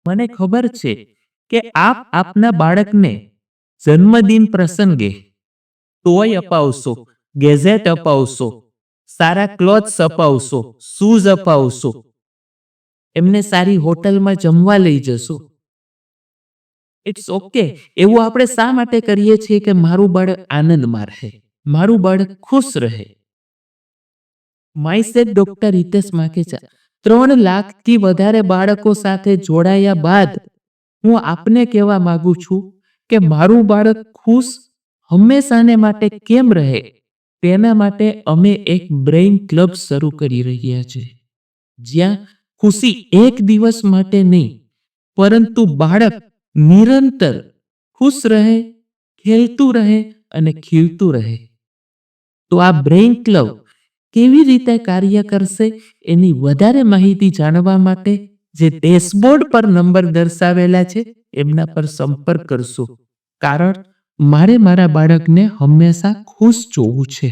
મને ખબર છે કે આપ આપના બાળકને જન્મદિન પ્રસંગે ટોય અપાવશો, ગેજેટ અપાવશો, સારા ક્લોથ્સ અપાવશો, શૂઝ અપાવશો, એમને સારી હોટલમાં જમવા લઈ જશો. It's okay. એવું આપણે શા માટે કરીએ છીએ કે મારું બાળક આનંદમાં રહે, મારું બાળક ખુશ રહે. માય સેડ ડોક્ટર હિતેશ માખીજા 3 લાખથી વધારે બાળકો સાથે જોડાયા બાદ હું આપને કહેવા માંગુ છું કે મારું બાળક ખુશ હંમેશાને માટે કેમ રહે, તેના માટે અમે એક બ્રેઇન ક્લબ શરૂ કરી રહ્યા છીએ, જ્યાં ખુશી એક દિવસ માટે નહીં, પરંતુ બાળક નિરંતર ખુશ રહે, ખેલતું રહે અને ખીલતું રહે. તો આ બ્રેઇન ક્લબ કેવી રીતે કાર્ય કરશે એની વધારે માહિતી જાણવા માટે જે ડેશબોર્ડ પર નંબર દર્શાવેલા છે એમના પર સંપર્ક કરશો, કારણ મારે મારા બાળકને હંમેશા ખુશ જોવું છે.